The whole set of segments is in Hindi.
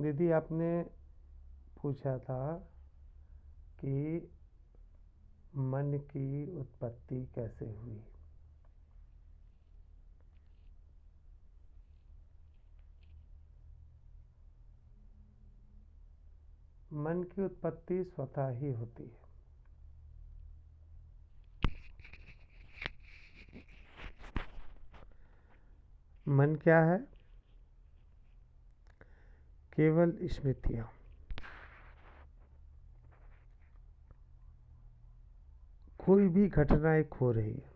दीदी, आपने पूछा था कि मन की उत्पत्ति कैसे हुई। मन की उत्पत्ति स्वतः ही होती है। मन क्या है? केवल स्मृतियाँ। कोई भी घटना एक हो रही है,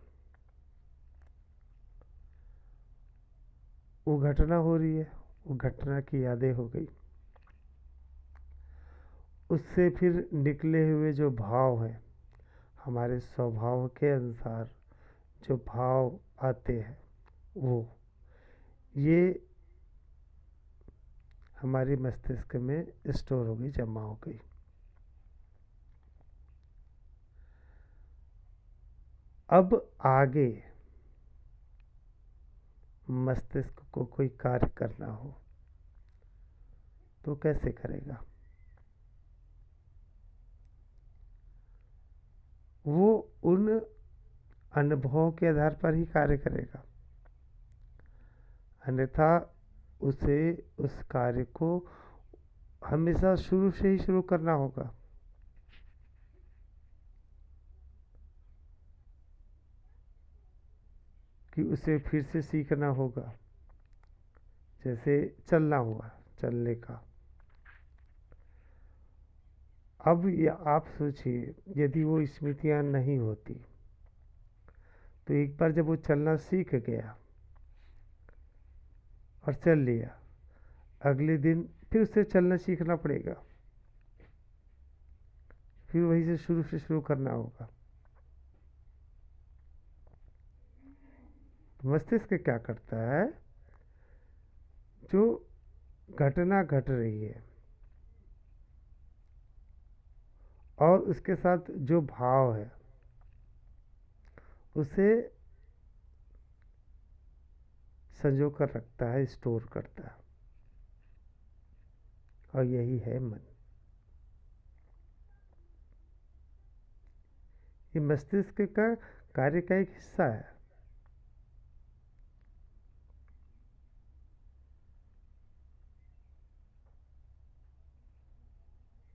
वो घटना हो रही है, वो घटना की यादें हो गई, उससे फिर निकले हुए जो भाव हैं, हमारे स्वभाव के अनुसार जो भाव आते हैं, वो ये हमारी मस्तिष्क में स्टोर हो गई, जमा हो गई। अब आगे मस्तिष्क को कोई कार्य करना हो तो कैसे करेगा? वो उन अनुभवों के आधार पर ही कार्य करेगा, अन्यथा उसे उस कार्य को हमेशा शुरू से ही शुरू करना होगा। कि उसे फिर से सीखना होगा। जैसे चलना हुआ, चलने का। अब आप सोचिए, यदि वो स्मृतियाँ नहीं होती तो एक बार जब वो चलना सीख गया और चल लिया, अगले दिन फिर उसे चलना सीखना पड़ेगा, फिर वहीं से शुरू करना होगा। तो मस्तिष्क क्या करता है? जो घटना घट रही है और उसके साथ जो भाव है, उसे संजो कर रखता है, स्टोर करता है, और यही है मन। ये मस्तिष्क का कार्य का एक हिस्सा है।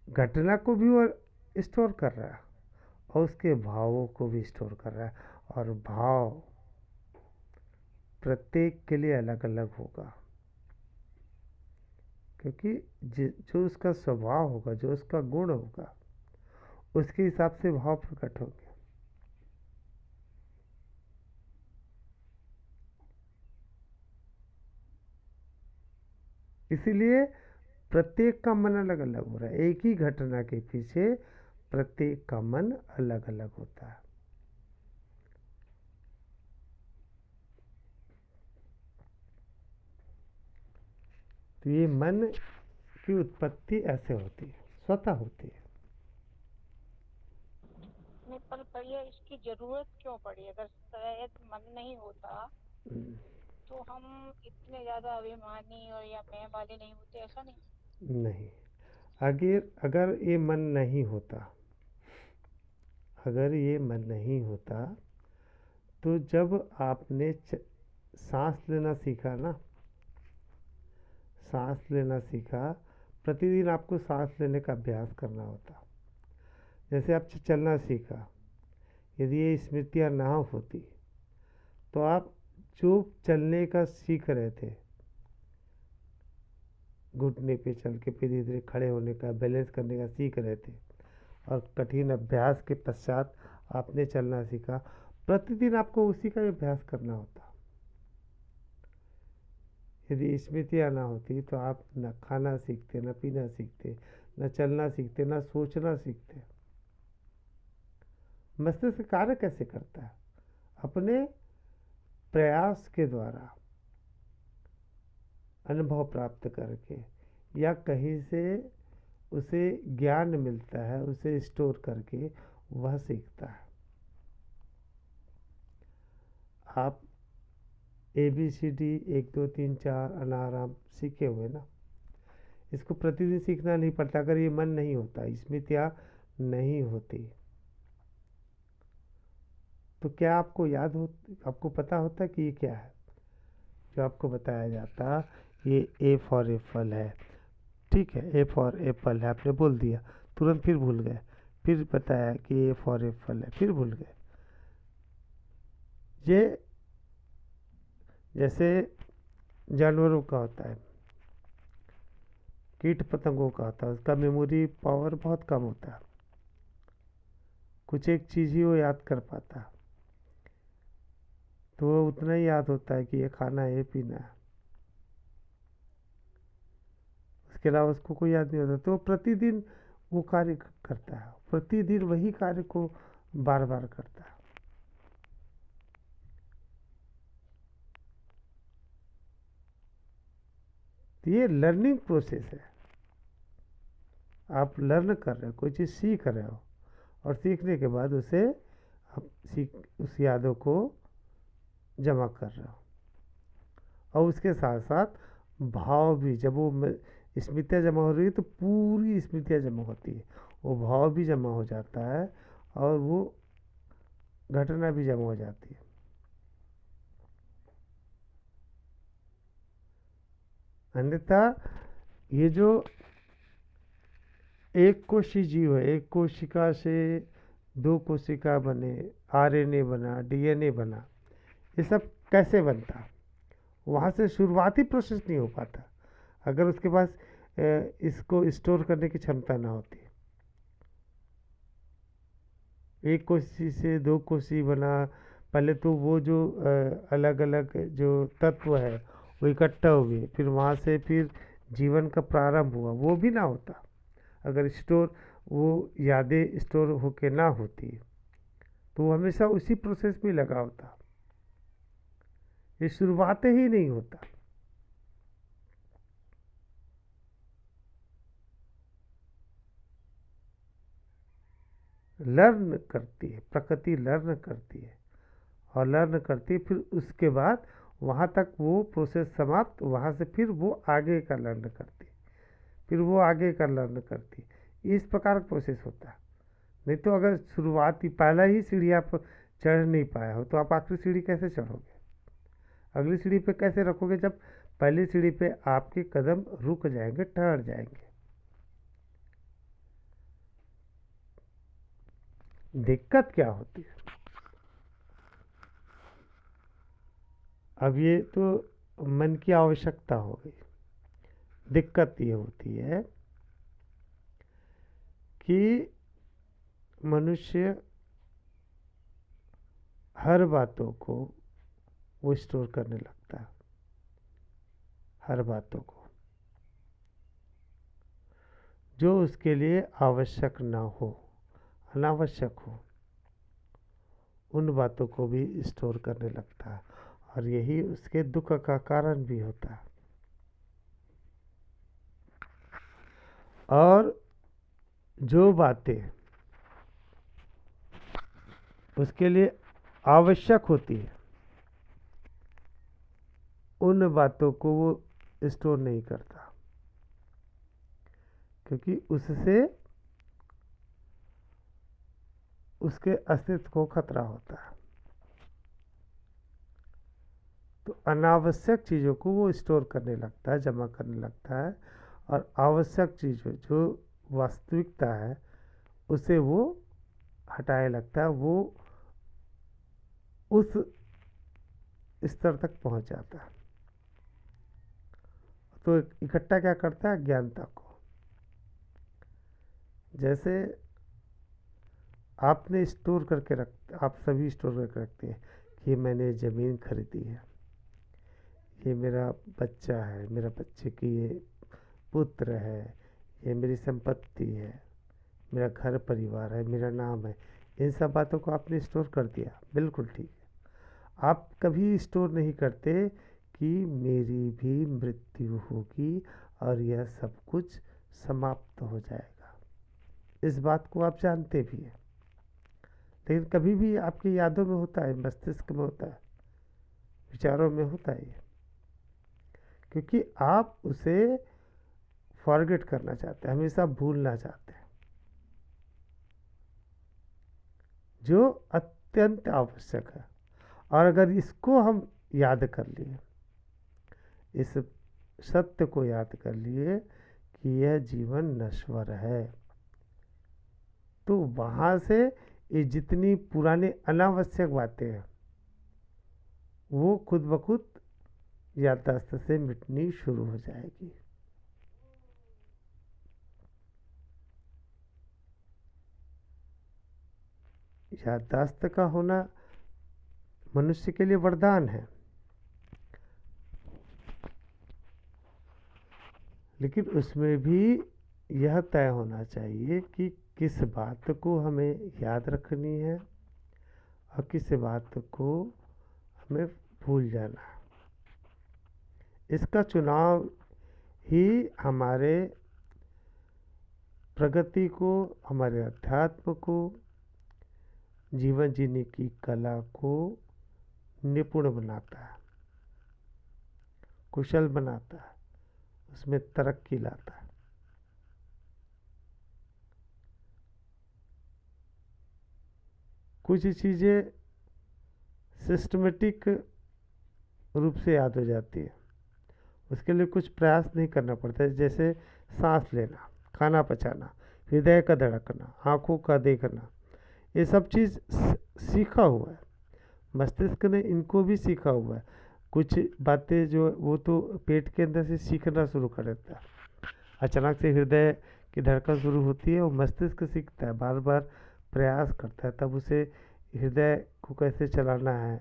घटना को भी वो स्टोर कर रहा है और उसके भावों को भी स्टोर कर रहा है, और भाव प्रत्येक के लिए अलग अलग होगा, क्योंकि जो उसका स्वभाव होगा, जो उसका गुण होगा, उसके हिसाब से भाव प्रकट होंगे। इसीलिए प्रत्येक का मन अलग अलग हो रहा है। एक ही घटना के पीछे प्रत्येक का मन अलग अलग होता है। तो ये मन की उत्पत्ति ऐसे होती है, स्वतः होती है। नहीं, पर ये इसकी जरूरत क्यों पड़ी? अगर शायद मन नहीं होता हम्म, तो हम इतने ज्यादा अभिमानी और या मैं वाले नहीं होते, ऐसा नहीं? नहीं, अगर अगर ये मन नहीं होता, अगर ये मन नहीं होता तो जब आपने सांस लेना सीखा ना, सांस लेना सीखा, प्रतिदिन आपको सांस लेने का अभ्यास करना होता। जैसे आप चलना सीखा, यदि ये स्मृतियाँ ना होती तो आप जो चलने का सीख रहे थे, घुटने पे चल के फिर धीरे धीरे खड़े होने का, बैलेंस करने का सीख रहे थे, और कठिन अभ्यास के पश्चात आपने चलना सीखा, प्रतिदिन आपको उसी का अभ्यास करना होता। यदि स्मृतियाँ ना होती तो आप न खाना सीखते, न पीना सीखते, न चलना सीखते, न सोचना सीखते। मस्तिष्क कार्य कैसे करता है? अपने प्रयास के द्वारा, अनुभव प्राप्त करके, या कहीं से उसे ज्ञान मिलता है, उसे स्टोर करके वह सीखता है। आप ABCD 1 2 3 4 अनाराम सीखे हुए ना, इसको प्रतिदिन सीखना नहीं पड़ता अगर ये मन नहीं होता, स्मृतियाँ नहीं होती। तो क्या आपको याद हो, आपको पता होता कि ये क्या है जो आपको बताया जाता? ये ए फॉर एप्पल है, ठीक है, ए फॉर एप्पल है, आपने बोल दिया, तुरंत फिर भूल गए, फिर बताया कि ए फॉर एप्पल है, फिर भूल गए। ये जैसे जानवरों का होता है, कीट पतंगों का होता है, उसका मेमोरी पावर बहुत कम होता है, कुछ एक चीज़ ही वो याद कर पाता, तो वो उतना ही याद होता है कि ये खाना है, ये पीना है, उसके अलावा उसको कोई याद नहीं होता। तो वो प्रतिदिन वो कार्य करता है, प्रतिदिन वही कार्य को बार बार करता है। तो ये लर्निंग प्रोसेस है, आप लर्न कर रहे हो, कोई चीज़ सीख रहे हो, और सीखने के बाद उसे आप उस यादों को जमा कर रहे हो, और उसके साथ साथ भाव भी, जब वो स्मृतियाँ जमा हो रही है तो पूरी स्मृतियाँ जमा होती है, वो भाव भी जमा हो जाता है और वो घटना भी जमा हो जाती है। अन्यथा ये जो एक कोशिका जीव है, एक कोशिका से दो कोशिका बने, आरएनए बना, डीएनए बना, ये सब कैसे बनता? वहाँ से शुरुआती प्रोसेस नहीं हो पाता अगर उसके पास इसको स्टोर करने की क्षमता ना होती। एक कोशिका से दो कोशिका बना, पहले तो वो जो अलग अलग जो तत्व है वो इकट्ठा हुए, फिर वहाँ से फिर जीवन का प्रारंभ हुआ, वो भी ना होता अगर स्टोर, वो यादें स्टोर होके ना होती, तो वो हमेशा उसी प्रोसेस में लगा होता, ये शुरुआत ही नहीं होता। लर्न करती है प्रकृति, लर्न करती है और लर्न करती है, फिर उसके बाद वहाँ तक वो प्रोसेस समाप्त, वहाँ से फिर वो आगे का लर्न करती, फिर वो आगे का लर्न करती, इस प्रकार का प्रोसेस होता है। नहीं तो अगर शुरुआती पहला ही सीढ़ी आप चढ़ नहीं पाया हो तो आप आखिरी सीढ़ी कैसे चढ़ोगे, अगली सीढ़ी पे कैसे रखोगे जब पहली सीढ़ी पे आपके कदम रुक जाएंगे, ठहर जाएंगे। दिक्कत क्या होती है? अब ये तो मन की आवश्यकता हो गई। दिक्कत ये होती है कि मनुष्य हर बातों को वो स्टोर करने लगता है, हर बातों को जो उसके लिए आवश्यक ना हो, अनावश्यक हो, उन बातों को भी स्टोर करने लगता है, और यही उसके दुख का कारण भी होता है। और जो बातें उसके लिए आवश्यक होती है उन बातों को वो स्टोर नहीं करता, क्योंकि उससे उसके अस्तित्व को खतरा होता है। तो अनावश्यक चीज़ों को वो स्टोर करने लगता है, जमा करने लगता है, और आवश्यक चीज़ों जो वास्तविकता है उसे वो हटाए लगता है, वो उस स्तर तक पहुंच जाता है। तो इकट्ठा क्या करता है? ज्ञानता को। जैसे आपने स्टोर करके आप सभी स्टोर करके रखते हैं कि मैंने ज़मीन खरीदी है, ये मेरा बच्चा है, मेरा बच्चे की ये पुत्र है, ये मेरी संपत्ति है, मेरा घर परिवार है, मेरा नाम है, इन सब बातों को आपने स्टोर कर दिया, बिल्कुल ठीक है। आप कभी स्टोर नहीं करते कि मेरी भी मृत्यु होगी और यह सब कुछ समाप्त हो जाएगा, इस बात को आप जानते भी हैं, लेकिन कभी भी आपकी यादों में होता है, मस्तिष्क में होता है, विचारों में होता है, क्योंकि आप उसे फॉरगेट करना चाहते हैं, हमेशा भूलना चाहते हैं, जो अत्यंत आवश्यक है। और अगर इसको हम याद कर लिए, इस सत्य को याद कर लिए कि यह जीवन नश्वर है, तो वहाँ से ये जितनी पुरानी अनावश्यक बातें हैं वो खुद ब खुद याददाश्त से मिटनी शुरू हो जाएगी। याददाश्त का होना मनुष्य के लिए वरदान है, लेकिन उसमें भी यह तय होना चाहिए कि किस बात को हमें याद रखनी है और किस बात को हमें भूल जाना है। इसका चुनाव ही हमारे प्रगति को, हमारे अध्यात्म को, जीवन जीने की कला को निपुण बनाता है, कुशल बनाता है, उसमें तरक्की लाता है। कुछ चीज़ें सिस्टमेटिक रूप से याद हो जाती है, उसके लिए कुछ प्रयास नहीं करना पड़ता है। जैसे सांस लेना, खाना पचाना, हृदय का धड़कना, आँखों का देखना, ये सब चीज़ सीखा हुआ है, मस्तिष्क ने इनको भी सीखा हुआ है। कुछ बातें जो वो तो पेट के अंदर से सीखना शुरू कर देता है। अचानक से हृदय की धड़कन शुरू होती है, वो मस्तिष्क सीखता है, बार बार प्रयास करता है, तब उसे हृदय को कैसे चलाना है,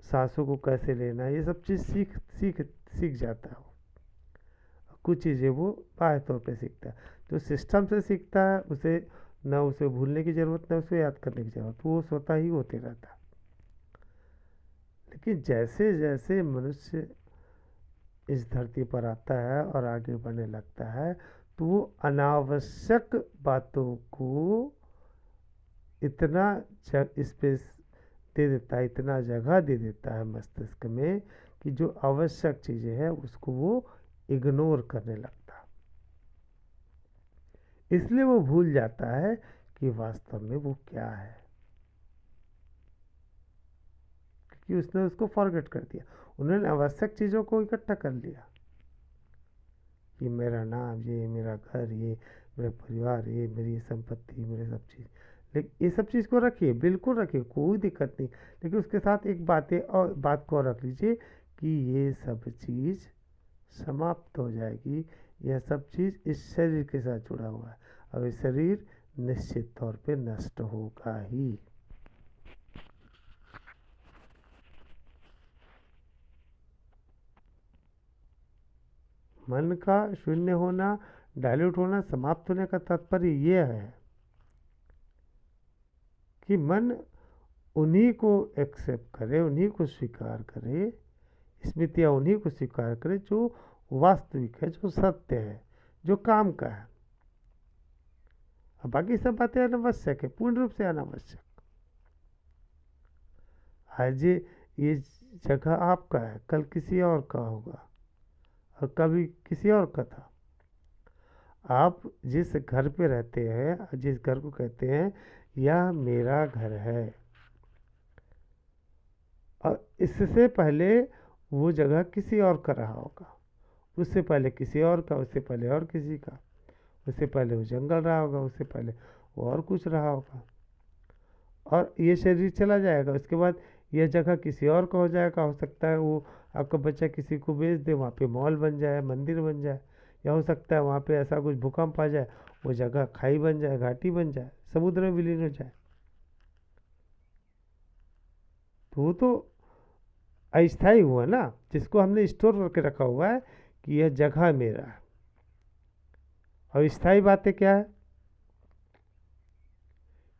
सांसों को कैसे लेना है, ये सब चीज़ सीख सीख सीख जाता है। कुछ चीज़ें वो बाह्य तौर पे सीखता है, जो सिस्टम से सीखता है उसे न उसे भूलने की ज़रूरत, न उसे याद करने की ज़रूरत, वो स्वतः ही होते रहता है। लेकिन जैसे जैसे मनुष्य इस धरती पर आता है और आगे बढ़ने लगता है, तो वो अनावश्यक बातों को इतना स्पेस दे देता है, इतना जगह दे देता है मस्तिष्क में कि जो आवश्यक चीज़ें हैं उसको वो इग्नोर करने लगता है। इसलिए वो भूल जाता है कि वास्तव में वो क्या है, क्योंकि उसने उसको फॉरगेट कर दिया। उन्होंने आवश्यक चीज़ों को इकट्ठा कर लिया कि मेरा नाम, ये मेरा घर, ये मेरा परिवार, ये मेरी संपत्ति, मेरे सब चीज़। लेकिन ये सब चीज़ को रखिए, बिल्कुल रखिए, कोई दिक्कत नहीं, लेकिन उसके साथ एक बात को और रख लीजिए कि ये सब चीज़ समाप्त हो जाएगी। यह सब चीज़ इस शरीर के साथ जुड़ा हुआ है, और ये शरीर निश्चित तौर पे नष्ट होगा ही। मन का शून्य होना, डाइल्यूट होना, समाप्त होने का तात्पर्य यह है कि मन उन्हीं को एक्सेप्ट करे, उन्हीं को स्वीकार करे, स्मृतियाँ उन्हीं को स्वीकार करे जो वास्तविक है, जो सत्य है, जो काम का है। अब बाकी सब बातें अनावश्यक है, पूर्ण रूप से अनावश्यक। आज ये जगह आपका है, कल किसी और का होगा, और कभी किसी और का था। आप जिस घर पे रहते हैं, जिस घर को कहते हैं यह मेरा घर है, और इससे पहले वो जगह किसी और का रहा होगा, उससे पहले किसी और का, उससे पहले और किसी का, उससे पहले वो जंगल रहा होगा, उससे पहले वो और कुछ रहा होगा, और ये शरीर चला जाएगा। उसके बाद यह जगह किसी और का हो जाएगा। हो सकता है वो आपका बच्चा किसी को बेच दे, वहाँ पे मॉल बन जाए, मंदिर बन जाए, या हो सकता है वहाँ पे ऐसा कुछ भूकंप आ जाए, वो जगह खाई बन जाए, घाटी बन जाए, समुद्र में विलीन हो जाए। तो वो तो अस्थायी हुआ ना, जिसको हमने स्टोर करके रखा हुआ है कि यह जगह मेरा है। और स्थायी बातें क्या है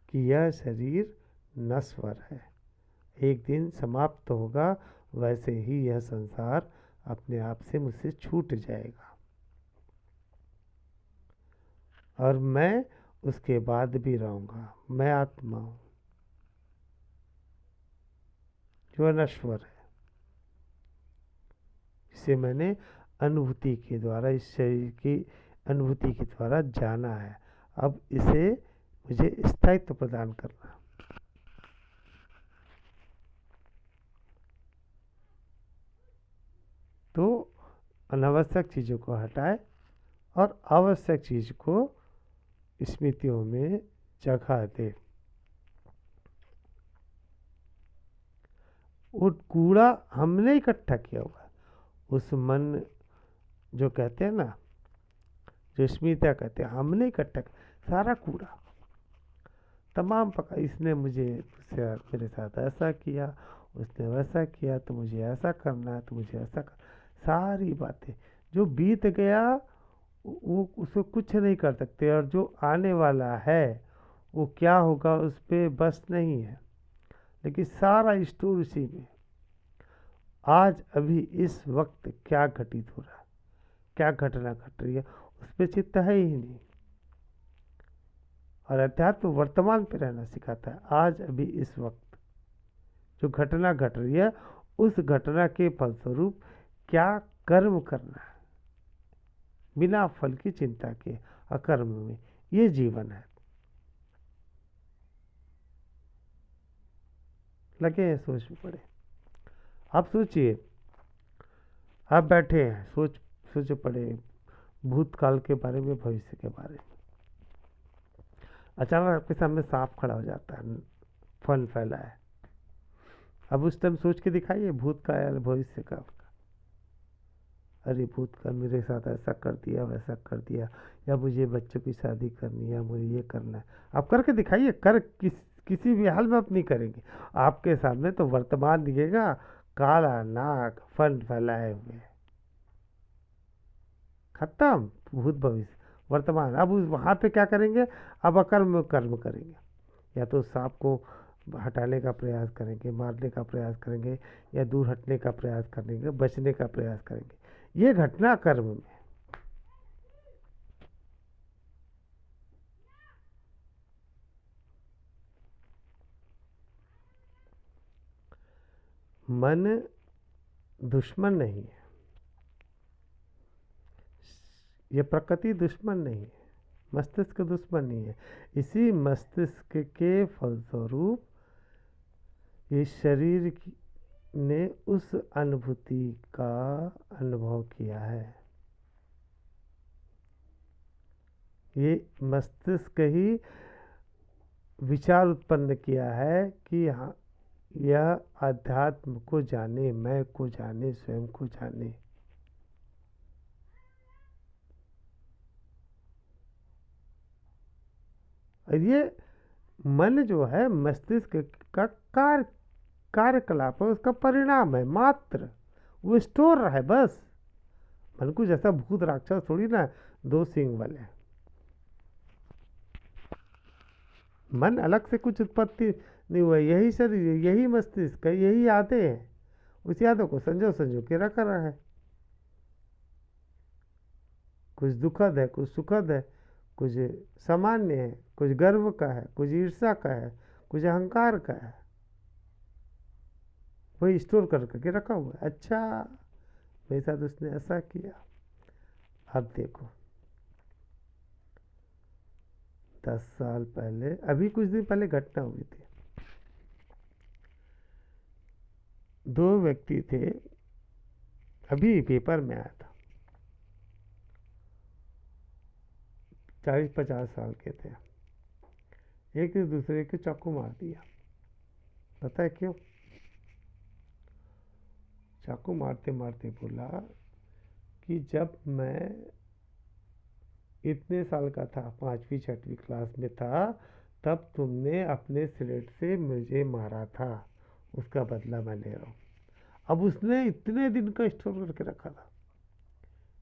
कि यह शरीर नश्वर है, एक दिन समाप्त होगा, वैसे ही यह संसार अपने आप से मुझसे छूट जाएगा, और मैं उसके बाद भी रहूँगा। मैं आत्मा हूँ जो नश्वर है, जिसे मैंने अनुभूति के द्वारा, इस शरीर की अनुभूति के द्वारा जाना है। अब इसे मुझे स्थायित्व प्रदान करना। तो अनावश्यक चीज़ों को हटाए और आवश्यक चीज़ को स्मृतियों में जगह दे। वो कूड़ा हमने इकट्ठा किया हुआ है, उस मन जो कहते हैं ना, जो स्मृतियाँ कहते हैं, हमने इकट्ठा सारा कूड़ा तमाम पका, इसने मुझे मेरे साथ ऐसा किया, उसने वैसा किया, तो मुझे ऐसा करना है, तो मुझे ऐसा कर, सारी बातें जो बीत गया वो उसको कुछ नहीं कर सकते, और जो आने वाला है वो क्या होगा उस पर बस नहीं है, लेकिन सारा स्टोर उसी में। आज अभी इस वक्त क्या घटित हो रहा है, क्या घटना घट रही है, उस पर चित्त है ही नहीं। और अध्यात्म वर्तमान पे रहना सिखाता है। आज अभी इस वक्त जो घटना घट रही है, उस घटना के फलस्वरूप क्या कर्म करना है, बिना फल की चिंता के अकर्म में, ये जीवन है। लगे हैं सोच में पड़े। आप सोचिए, आप बैठे हैं, सोच पड़े भूतकाल के बारे में, भविष्य के बारे में। अचानक आपके सामने सांप खड़ा हो जाता है, फन फैला है। अब उस टाइम सोच के दिखाइए भूत का या भविष्य का। अरे भूत का मेरे साथ ऐसा कर दिया, वैसा कर दिया, या मुझे बच्चों की शादी करनी है, मुझे ये करना है। आप करके दिखाइए, किसी भी हाल में आप नहीं करेंगे। आपके सामने तो वर्तमान दिखेगा, काला नाग फन फैलाए हुए, खत्म भूत भविष्य वर्तमान। अब उस वहाँ पे क्या करेंगे, अब अकर्म कर्म करेंगे, या तो सांप को हटाने का प्रयास करेंगे, मारने का प्रयास करेंगे, या दूर हटने का प्रयास करेंगे, बचने का प्रयास करेंगे। ये घटना कर्म में। मन दुश्मन नहीं है, ये प्रकृति दुश्मन नहीं है, मस्तिष्क दुश्मन नहीं है। इसी मस्तिष्क के फलस्वरूप इस शरीर ने उस अनुभूति का अनुभव किया है। ये मस्तिष्क ही विचार उत्पन्न किया है कि हाँ, यह अध्यात्म को जाने, मैं को जाने, स्वयं को जाने। और ये मन जो है मस्तिष्क का कार्यकलाप है, उसका परिणाम है मात्र, वो स्टोर है बस। मन को जैसा भूत राक्षस थोड़ी ना दो सिंग वाले। मन अलग से कुछ उत्पत्ति नहीं हुआ, यही शरीर, यही मस्तिष्क है, यही यादें हैं, उस यादों को संजो के रखा रहा है। कुछ दुखद है, कुछ सुखद है, कुछ सामान्य है, कुछ गर्व का है, कुछ ईर्ष्या का है, कुछ अहंकार का है, वही स्टोर करके रखा हुआ है। अच्छा मेरे साथ उसने ऐसा किया, अब देखो 10 साल पहले, अभी कुछ दिन पहले घटना हुई थी। 2 व्यक्ति थे, अभी पेपर में आया था, 40-50 साल के थे। एक ने दूसरे को चाकू मार दिया। पता है क्यों? चाकू मारते मारते बोला कि जब मैं इतने साल का था, 5वीं 6वीं क्लास में था, तब तुमने अपने स्लेट से मुझे मारा था, उसका बदला मैं ले रहा हूँ। अब उसने इतने दिन का स्टोर करके रखा था,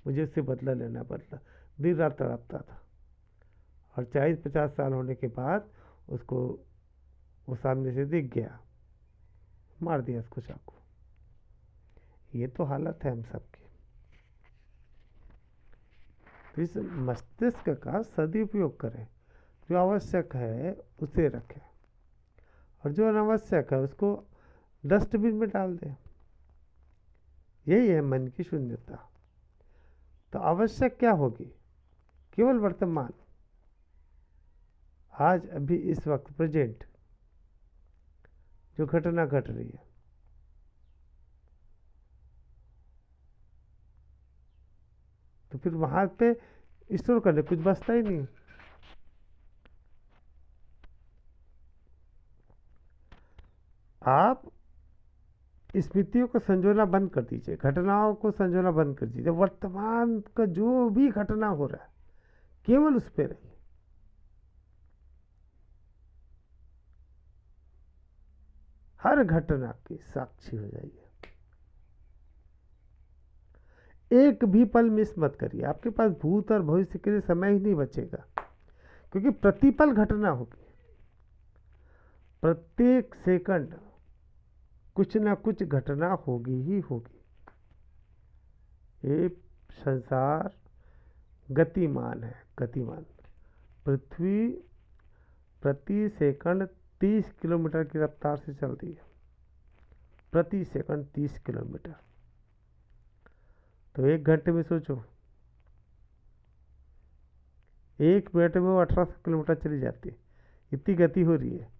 मुझे उससे बदला लेना, बदला, दिन रात तड़पता था। और 40-50 साल होने के बाद उसको वो सामने से दिख गया, मार दिया उसको चाकू। ये तो हालत है हम सबकी। तो इस मस्तिष्क का सदुपयोग करें, जो आवश्यक है उसे रखें, और जो अनावश्यक है उसको डस्टबिन में डाल दें। यही है मन की शून्यता। तो आवश्यक क्या होगी? केवल वर्तमान, आज, अभी, इस वक्त, प्रेजेंट, जो घटना घट रही है। तो फिर वहां पे स्टोर करने कुछ बचता ही नहीं। आप स्मृतियों को संजोना बंद कर दीजिए, घटनाओं को संजोना बंद कर दीजिए, वर्तमान का जो भी घटना हो रहा है केवल उस पर रहिए। हर घटना की साक्षी हो जाइए। एक भी पल मिस मत करिए। आपके पास भूत और भविष्य के लिए समय ही नहीं बचेगा, क्योंकि प्रतिपल घटना होगी। प्रत्येक सेकंड कुछ ना कुछ घटना होगी ही होगी। ये संसार गतिमान है, गतिमान। पृथ्वी प्रति सेकंड 30 किलोमीटर की रफ्तार से चल रही है। प्रति सेकंड 30 किलोमीटर। तो 1 घंटे में सोचो, 1 मिनट में वो 1800 किलोमीटर चली जाती है। इतनी गति हो रही है।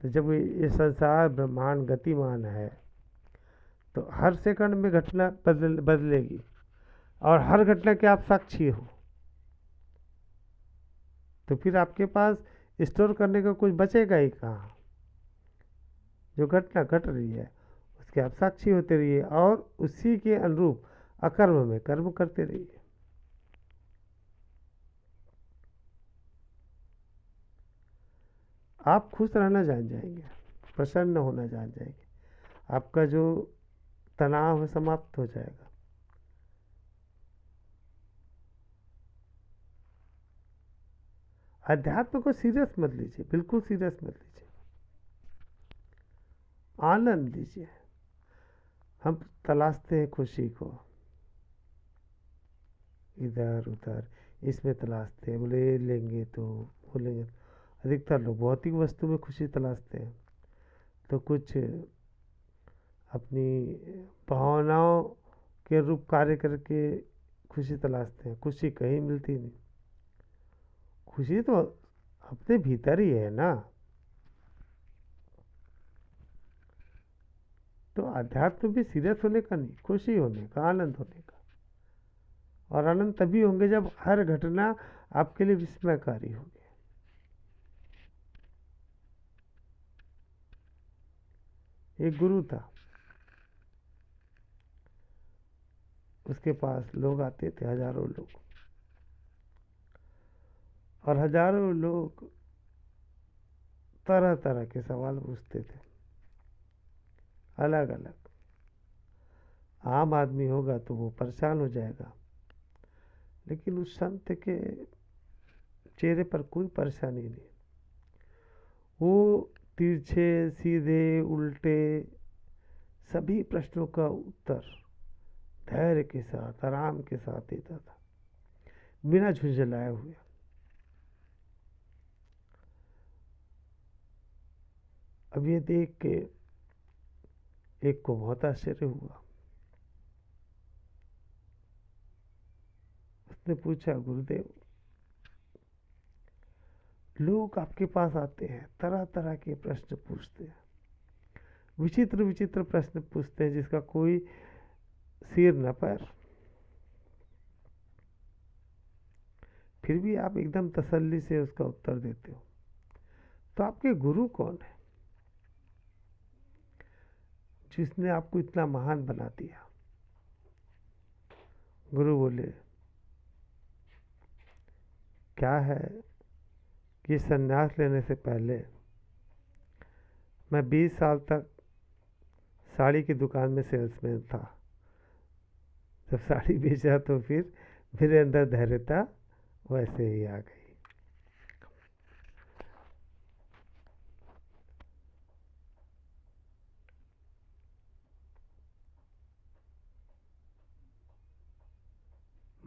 तो जब ये संसार ब्रह्मांड गतिमान है, तो हर सेकंड में घटना बदलेगी, और हर घटना के आप साक्षी हो। तो फिर आपके पास स्टोर करने का कुछ बचेगा ही कहाँ। जो घटना घट रही है उसके आप साक्षी होते रहिए, और उसी के अनुरूप अकर्म में कर्म करते रहिए। आप खुश रहना जान जाएंगे, प्रसन्न होना जान जाएंगे। आपका जो तनाव है समाप्त हो जाएगा। अध्यात्म को सीरियस मत लीजिए, बिल्कुल सीरियस मत लीजिए। आनंद लीजिए। हम तलाशते हैं खुशी को इधर उधर, इसमें तलाशते हैं, बोले ये लेंगे तो वो लेंगे। अधिकतर लोग भौतिक वस्तु में खुशी तलाशते हैं, तो कुछ अपनी भावनाओं के रूप कार्य करके खुशी तलाशते हैं। खुशी कहीं मिलती नहीं। खुशी तो अपने भीतर ही है ना। तो अध्यात्म भी सीरियस होने का नहीं, खुशी होने का, आनंद होने का। और आनंद तभी होंगे जब हर घटना आपके लिए विस्मयकारी होगी। एक गुरु था, उसके पास लोग आते थे, हजारों लोग, और हजारों लोग तरह तरह के सवाल पूछते थे, अलग अलग। आम आदमी होगा तो वो परेशान हो जाएगा, लेकिन उस संत के चेहरे पर कोई परेशानी नहीं। वो तिरछे सीधे उल्टे सभी प्रश्नों का उत्तर धैर्य के साथ, आराम के साथ देता था, बिना झुंझलाए हुए। अब ये देख के एक को बहुत आश्चर्य हुआ। उसने पूछा, गुरुदेव, लोग आपके पास आते हैं, तरह तरह के प्रश्न पूछते हैं, विचित्र विचित्र प्रश्न पूछते हैं जिसका कोई सिर न पैर, फिर भी आप एकदम तसल्ली से उसका उत्तर देते हो। तो आपके गुरु कौन है जिसने आपको इतना महान बना दिया? गुरु बोले, क्या है कि संन्यास लेने से पहले मैं 20 साल तक साड़ी की दुकान में सेल्समैन था। जब साड़ी बेचा तो फिर मेरे अंदर धैर्यता वैसे ही आ गई।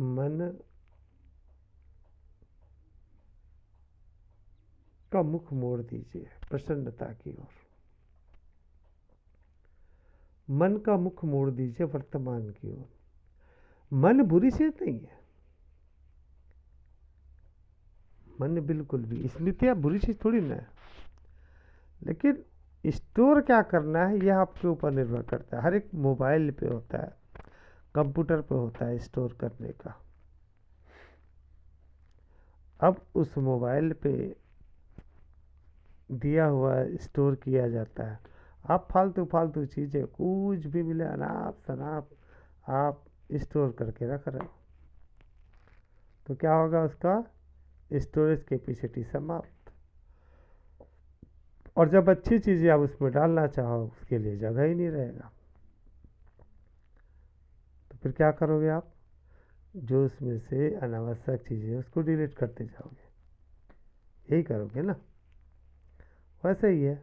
मन का मुख मोड़ दीजिए प्रसन्नता की ओर। मन का मुख मोड़ दीजिए वर्तमान की ओर। मन बुरी चीज नहीं है, मन बिल्कुल भी, स्मृतियाँ बुरी चीज थोड़ी ना है, लेकिन स्टोर क्या करना है यह आपके ऊपर निर्भर करता है। हर एक मोबाइल पे होता है, कंप्यूटर पे होता है स्टोर करने का। अब उस मोबाइल पे दिया हुआ स्टोर किया जाता है। आप फालतू फालतू चीज़ें कुछ भी मिले अनाप शनाप आप स्टोर करके रख रहे हो, तो क्या होगा, उसका स्टोरेज कैपेसिटी समाप्त। और जब अच्छी चीज़ें आप उसमें डालना चाहो उसके लिए जगह ही नहीं रहेगा, तो फिर क्या करोगे आप, जो उसमें से अनावश्यक चीज़ें उसको डिलीट करते जाओगे, यही करोगे ना। वैसे ही है,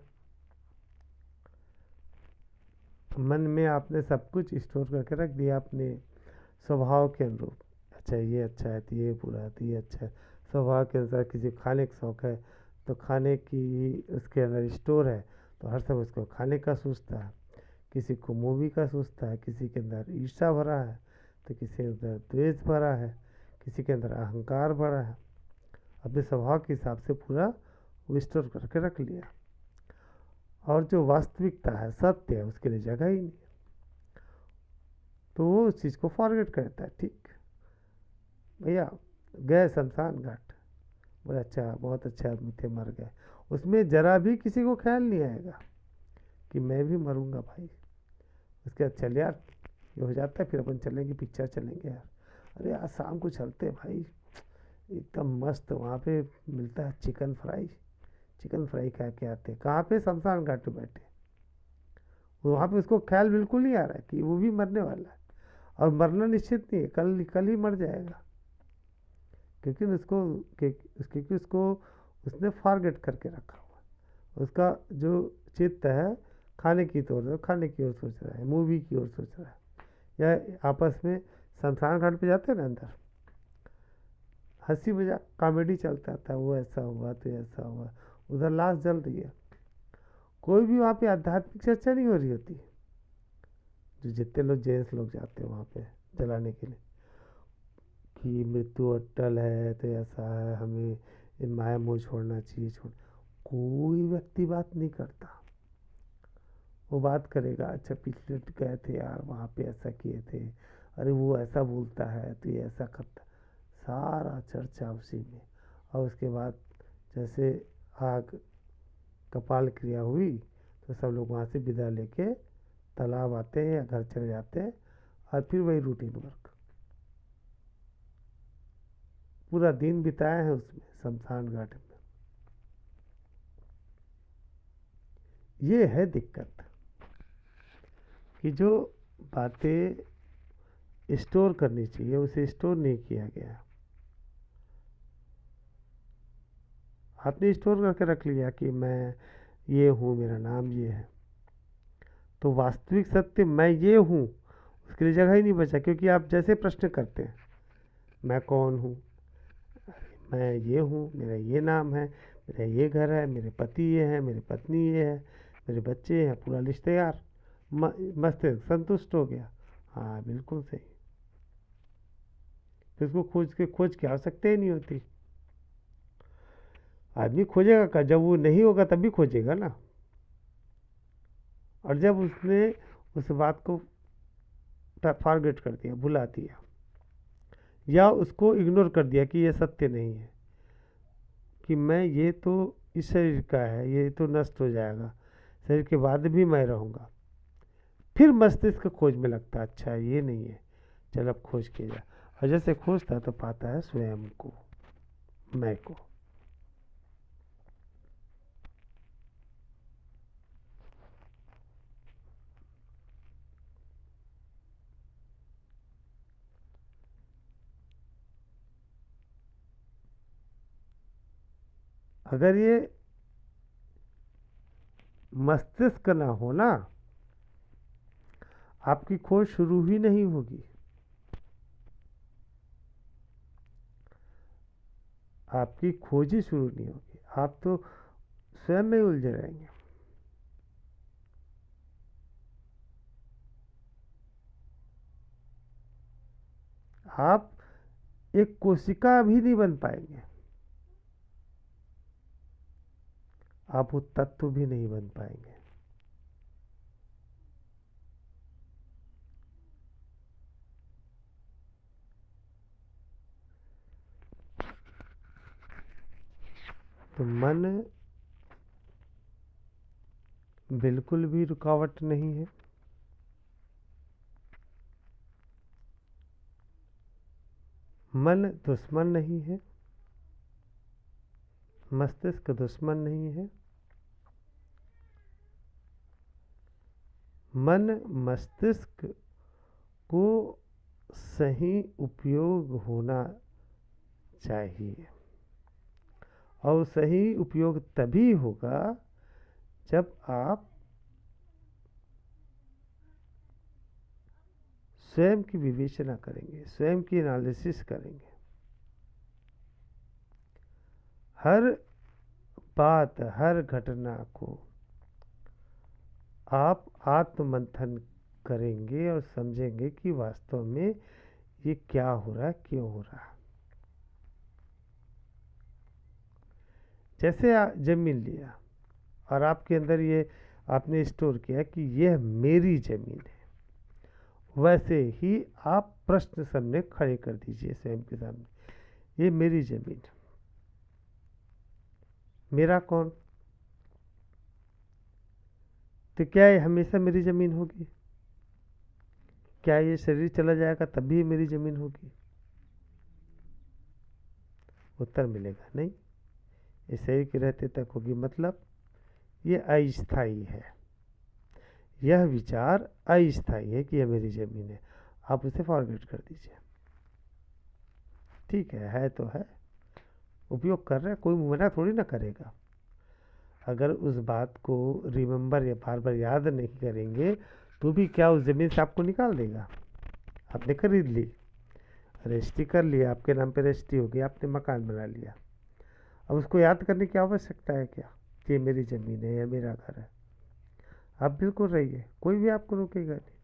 मन में आपने सब कुछ स्टोर करके रख दिया अपने स्वभाव के अनुरूप। अच्छा ये अच्छा है तो ये बुरा है तो ये अच्छा है। स्वभाव के अनुसार किसी को खाने का शौक है तो खाने की उसके अंदर स्टोर है, तो हर समय उसको खाने का सोचता है। किसी को मूवी का सोचता है, किसी के अंदर ईर्ष्या भरा है तो किसी के अंदर द्वेष भरा है, किसी के अंदर अहंकार भरा है। अपने स्वभाव के हिसाब से पूरा वो स्टोर करके रख लिया, और जो वास्तविकता है, सत्य है, उसके लिए जगह ही नहीं, तो वो उस चीज़ को फॉरगेट करता है। ठीक भैया, गए शमशान घाट, बोले अच्छा बहुत अच्छा आदमी थे मर गए, उसमें जरा भी किसी को ख्याल नहीं आएगा कि मैं भी मरूंगा भाई। उसके बाद चल यार, ये हो जाता है फिर अपन चलेंगे पिक्चर चलेंगे यार, अरे आज शाम को चलते हैं भाई, एकदम मस्त वहाँ पे मिलता है चिकन फ्राई, चिकन फ्राई खा के आते हैं। कहाँ पे, शमशान घाट पे बैठे, वहाँ पे उसको ख्याल बिल्कुल नहीं आ रहा है कि वो भी मरने वाला है, और मरना निश्चित नहीं है, कल कल ही मर जाएगा, क्योंकि उसको क्योंकि उसको उसने फॉरगेट करके रखा हुआ है। उसका जो चित्त है खाने की ओर, खाने की ओर सोच रहा है, मूवी की ओर सोच रहा है, या आपस में शमशान घाट पे जाते हैं ना, अंदर हंसी मजाक कॉमेडी चलता था, वो ऐसा हुआ तो ऐसा हुआ, उधर लाश जल रही है, कोई भी वहाँ पे आध्यात्मिक चर्चा नहीं हो रही होती। जो जितने लोग जेंट्स लोग जाते हैं वहाँ पे जलाने के लिए कि मृत्यु अटल है तो ऐसा है, हमें इन माया मोह छोड़ना चाहिए, छोड़, कोई व्यक्ति बात नहीं करता। वो बात करेगा अच्छा पिछले गए थे यार वहाँ पे ऐसा किए थे, अरे वो ऐसा बोलता है तो ये ऐसा करता, सारा चर्चा उसी में। और उसके बाद जैसे आग कपाल क्रिया हुई तो सब लोग वहाँ से विदा लेके तालाब आते हैं या घर चले जाते हैं, और फिर वही रूटीन वर्क, पूरा दिन बिताए हैं उसमें शमशान घाट में। ये है दिक्कत कि जो बातें स्टोर करनी चाहिए उसे स्टोर नहीं किया गया। आपने स्टोर करके रख लिया कि मैं ये हूँ, मेरा नाम ये है, तो वास्तविक सत्य मैं ये हूँ उसके लिए जगह ही नहीं बचा, क्योंकि आप जैसे प्रश्न करते हैं मैं कौन हूँ, मैं ये हूँ, मेरा ये नाम है, मेरा ये घर है, मेरे पति ये है, मेरी पत्नी ये है, मेरे बच्चे हैं, पूरा लिस्ट तैयार, मस्तिष्क संतुष्ट हो गया, हाँ बिल्कुल सही, फिर उसको खोज की आवश्यकता ही नहीं होती। आदमी खोजेगा का, जब वो नहीं होगा तभी खोजेगा ना, और जब उसने उस बात को फॉरगेट कर दिया, भुला दिया, या उसको इग्नोर कर दिया कि ये सत्य नहीं है, कि मैं ये तो इस शरीर का है, ये तो नष्ट हो जाएगा, शरीर के बाद भी मैं रहूँगा, फिर मस्तिष्क खोज में लगता है अच्छा ये नहीं है, चल अब खोज किया जाए, और जैसे खोजता तो पाता है स्वयं को, मैं को। अगर ये मस्तिष्क ना हो ना, आपकी खोज शुरू ही नहीं होगी, आपकी खोज ही शुरू नहीं होगी, आप तो स्वयं में उलझे रहेंगे। आप एक कोशिका भी नहीं बन पाएंगे, आप वो तत्व भी नहीं बन पाएंगे। तो मन बिल्कुल भी रुकावट नहीं है, मन दुश्मन नहीं है, मस्तिष्क दुश्मन नहीं है। मन मस्तिष्क को सही उपयोग होना चाहिए, और सही उपयोग तभी होगा जब आप स्वयं की विवेचना करेंगे, स्वयं की एनालिसिस करेंगे। हर बात, हर घटना को आप आत्ममंथन करेंगे और समझेंगे कि वास्तव में ये क्या हो रहा है, क्यों हो रहा है। जैसे जमीन लिया और आपके अंदर ये आपने स्टोर किया कि यह मेरी जमीन है, वैसे ही आप प्रश्न सामने खड़े कर दीजिए स्वयं के सामने, ये मेरी जमीन, मेरा कौन? तो क्या ये हमेशा मेरी जमीन होगी? क्या ये शरीर चला जाएगा तब भी मेरी जमीन होगी? उत्तर मिलेगा नहीं। ये शरीर के रहते तक होगी, मतलब ये अस्थाई है। यह विचार अस्थाई है कि यह मेरी जमीन है, आप उसे फॉरगेट कर दीजिए। ठीक है तो है, उपयोग कर रहे हैं, कोई मना थोड़ी ना करेगा। अगर उस बात को रिमेंबर या बार बार याद नहीं करेंगे तो भी क्या उस ज़मीन से आपको निकाल देगा? आपने खरीद ली, रजिस्ट्री कर लिया, आपके नाम पे रजिस्ट्री हो गई, आपने मकान बना लिया, अब उसको याद करने की आवश्यकता है क्या कि ये मेरी ज़मीन है या मेरा घर है? आप बिल्कुल रहिए, कोई भी आपको रोकेगा नहीं।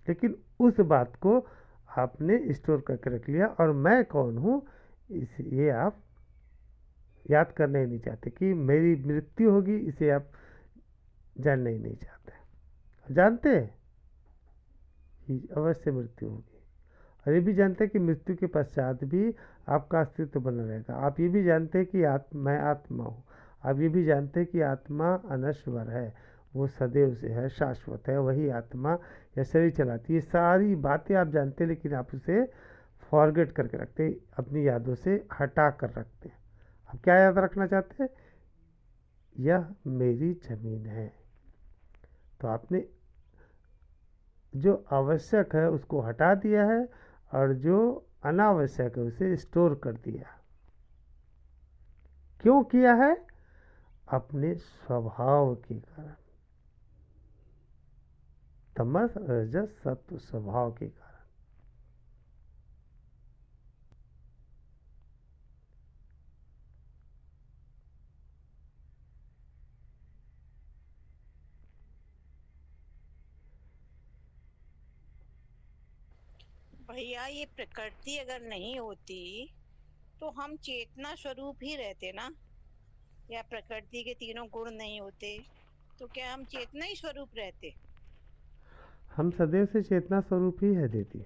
लेकिन उस बात को आपने स्टोर करके रख लिया, और मैं कौन हूँ ये आप याद करना ही नहीं चाहते कि मेरी मृत्यु होगी, इसे आप जानना ही नहीं चाहते। जानते हैं कि अवश्य मृत्यु होगी, और ये भी जानते हैं कि मृत्यु के पश्चात भी आपका अस्तित्व बना रहेगा। आप ये भी जानते हैं कि मैं आत्मा हूँ। आप ये भी जानते हैं कि आत्मा अनश्वर है, वो सदैव से है, शाश्वत है, वही आत्मा या शरीर चलाती है। ये सारी बातें आप जानते हैं, लेकिन आप उसे फॉरगेट करके रखते हैं, अपनी यादों से हटा कर रखते हैं। आप क्या याद रखना चाहते हैं? यह मेरी जमीन है। तो आपने जो आवश्यक है उसको हटा दिया है, और जो अनावश्यक है उसे स्टोर कर दिया। क्यों किया है? अपने स्वभाव के कारण, तमस रजस सत्व स्वभाव के कारण। भैया ये प्रकृति अगर नहीं होती तो हम चेतना स्वरूप ही रहते ना, या प्रकृति के तीनों गुण नहीं होते तो क्या हम चेतना ही स्वरूप रहते? हम सदैव से चेतना स्वरूप ही है दीदी।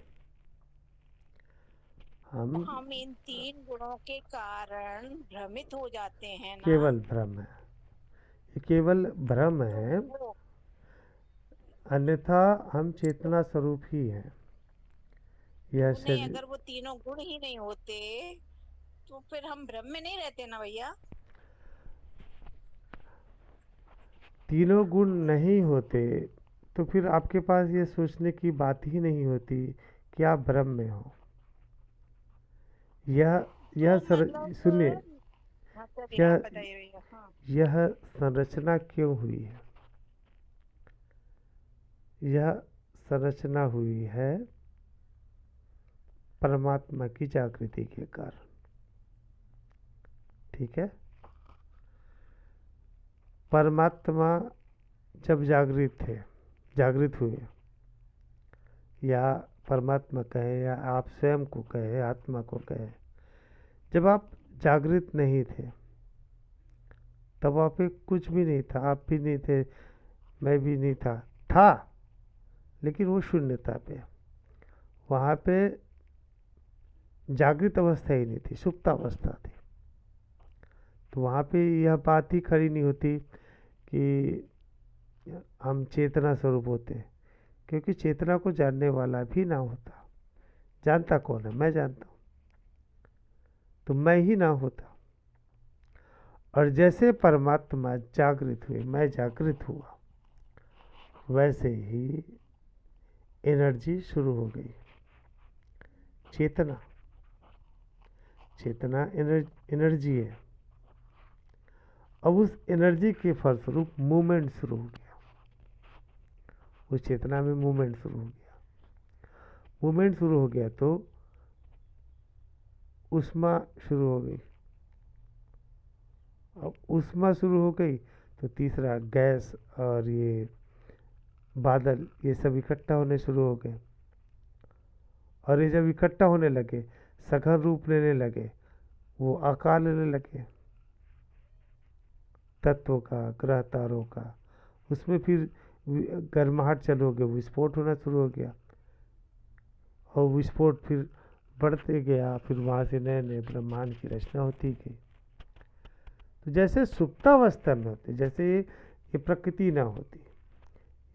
हम इन तीन गुणों के कारण भ्रमित हो जाते हैं ना। केवल भ्रम है, ये केवल भ्रम है, तो अन्यथा हम चेतना स्वरूप ही हैं। यह नहीं, शरीर, अगर वो तीनों गुण ही नहीं होते तो फिर हम भ्रम में नहीं रहते ना भैया। तीनों गुण नहीं होते तो फिर आपके पास ये सोचने की बात ही नहीं होती कि आप भ्रम में हो। यह तो मतलब सुनिए, हाँ चलिए, यह आप बताइए भैया। हाँ, यह संरचना क्यों हुई है? यह संरचना हुई है परमात्मा की जागृति के कारण। ठीक है, परमात्मा जब जागृत हुए, या परमात्मा कहें या आप स्वयं को कहें, आत्मा को कहें, जब आप जागृत नहीं थे तब वहाँ पे कुछ भी नहीं था, आप भी नहीं थे, मैं भी नहीं था, लेकिन वो शून्यता पे, वहाँ पे जागृत अवस्था ही नहीं थी, सुप्त अवस्था थी। तो वहाँ पे यह बात ही खड़ी नहीं होती कि हम चेतना स्वरूप होते हैं, क्योंकि चेतना को जानने वाला भी ना होता। जानता कौन है? मैं जानता हूँ, तो मैं ही ना होता। और जैसे परमात्मा जागृत हुए, मैं जागृत हुआ, वैसे ही एनर्जी शुरू हो गई। चेतना, चेतना एनर्जी है। अब उस एनर्जी के फलस्वरूप मूवमेंट शुरू हो गया, उस चेतना में मूवमेंट शुरू हो गया। मूवमेंट शुरू हो गया तो ऊष्मा शुरू हो गई। अब ऊष्मा शुरू हो गई तो तीसरा गैस और ये बादल, ये सब इकट्ठा होने शुरू हो गए। और ये जब इकट्ठा होने लगे, सघन रूप लेने लगे, वो आकार लेने लगे तत्वों का, ग्रह तारों का, उसमें फिर गर्माहट चालू हो गया, विस्फोट होना शुरू हो गया। और विस्फोट फिर बढ़ते गया, फिर वहाँ से नए नए ब्रह्मांड की रचना होती गई। तो जैसे सुप्तावस्था में होते, जैसे ये प्रकृति ना होती,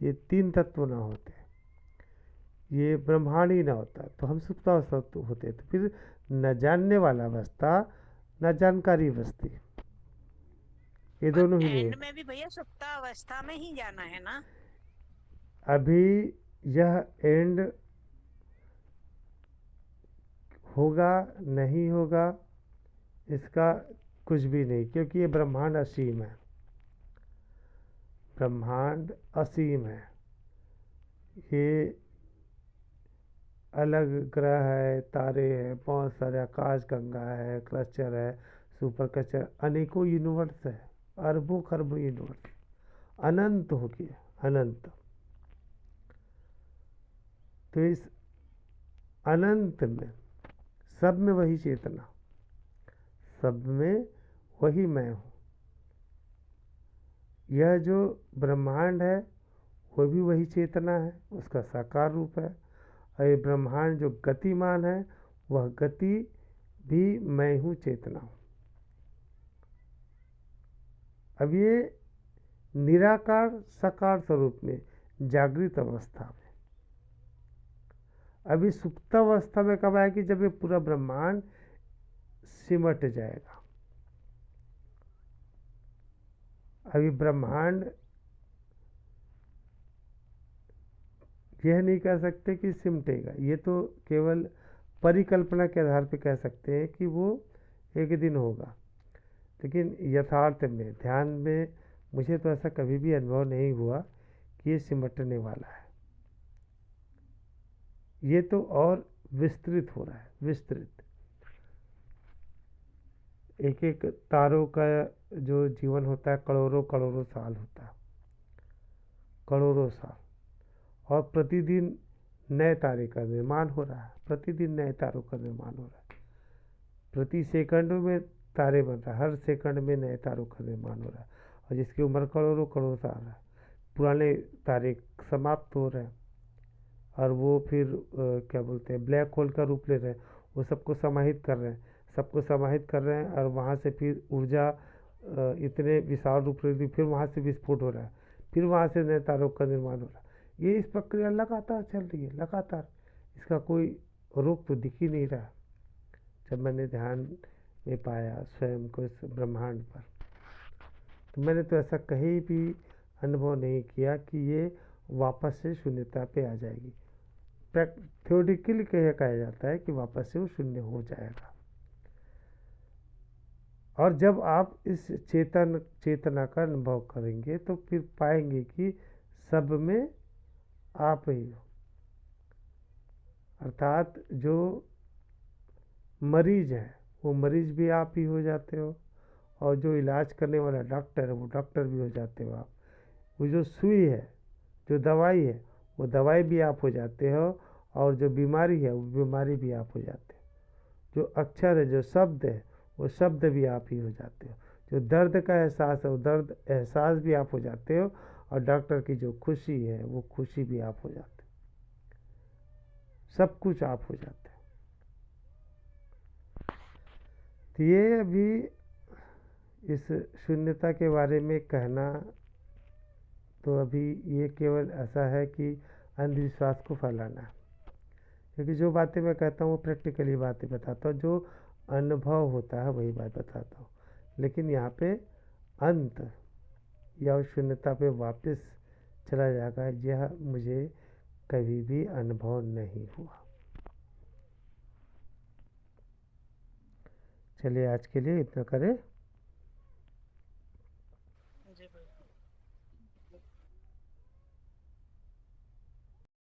ये तीन तत्व ना होते, ये ब्रह्मांड ही ना होता, तो हम सुप्तावस्था तो होते। तो फिर न जानने वाला अवस्था, न जानकारी अवस्थी, ये पर दोनों ही नहीं एंड है। में भी भैया सुप्ता अवस्था में ही जाना है ना। अभी यह एंड होगा नहीं होगा इसका कुछ भी नहीं, क्योंकि ये ब्रह्मांड असीम है। ब्रह्मांड असीम है। ये अलग ग्रह है, तारे हैं, बहुत सारे आकाश गंगा है, क्लस्टर है, सुपर क्लस्टर, अनेकों यूनिवर्स है, अरबों खरबों यूनिवर्स, अनंत हो गया, अनंत। तो इस अनंत में, सब में वही चेतना, सब में वही मैं हूँ। यह जो ब्रह्मांड है वो भी वही चेतना है, उसका साकार रूप है। और ये ब्रह्मांड जो गतिमान है, वह गति भी मैं हूँ, चेतना हूँ। अब ये निराकार साकार स्वरूप में, जागृत अवस्था में। अभी सुप्तावस्था में कब आएगी? जब ये पूरा ब्रह्मांड सिमट जाएगा। अभी ब्रह्मांड यह नहीं कह सकते कि सिमटेगा, ये तो केवल परिकल्पना के आधार पर कह सकते हैं कि वो एक दिन होगा। लेकिन यथार्थ में, ध्यान में, मुझे तो ऐसा कभी भी अनुभव नहीं हुआ कि ये सिमटने वाला है। ये तो और विस्तृत हो रहा है, विस्तृत। एक एक तारों का जो जीवन होता है, करोड़ों करोड़ों साल होता है, करोड़ों साल। और प्रतिदिन नए तारे का निर्माण हो रहा है, प्रतिदिन नए तारों का निर्माण हो रहा है, प्रति सेकंड में तारे बन रहा है, हर सेकंड में नए तारों का निर्माण हो रहा है। और जिसकी उम्र करोड़ों करोड़ साल है, पुराने तारे समाप्त हो रहे हैं और वो फिर क्या बोलते हैं, ब्लैक होल का रूप ले रहे हैं, वो सबको समाहित कर रहे हैं, सबको समाहित कर रहे हैं। और वहाँ से फिर ऊर्जा इतने विशाल रूप ले रही, फिर वहाँ से विस्फोट हो रहा है, फिर वहाँ से नए तारों का निर्माण हो रहा है। ये इस प्रक्रिया लगातार चल रही है, लगातार। इसका कोई रोक तो दिख ही नहीं रहा। जब मैंने ध्यान में पाया स्वयं को इस ब्रह्मांड पर, तो मैंने तो ऐसा कहीं भी अनुभव नहीं किया कि ये वापस से शून्यता पे आ जाएगी। थ्योरेटिकली कहा जाता है कि वापस से वो शून्य हो जाएगा। और जब आप इस चेतना का अनुभव करेंगे तो फिर पाएंगे कि सब में आप ही हो। अर्थात जो मरीज है वो मरीज भी आप ही हो जाते हो, और जो इलाज करने वाला डॉक्टर है वो डॉक्टर भी हो जाते हो आप। वो जो सुई है, जो दवाई है, वो दवाई भी आप हो जाते हो, और जो बीमारी है वो बीमारी भी आप हो जाते हो। जो अक्षर है, जो शब्द है, वो शब्द भी आप ही हो जाते हो। जो दर्द का एहसास है वो दर्द एहसास भी आप हो जाते हो। और डॉक्टर की जो खुशी है वो खुशी भी आप हो जाते हो। सब कुछ आप हो जाते हो। तो ये अभी इस शून्यता के बारे में कहना, तो अभी ये केवल ऐसा है कि अंधविश्वास को फैलाना है। क्योंकि जो बातें मैं कहता हूँ वो प्रैक्टिकली बातें बताता हूँ, जो अनुभव होता है वही बात बताता हूँ। लेकिन यहाँ पे अंत या उस शून्यता पे वापस चला जाएगा, यह मुझे कभी भी अनुभव नहीं हुआ। चलिए आज के लिए इतना करें।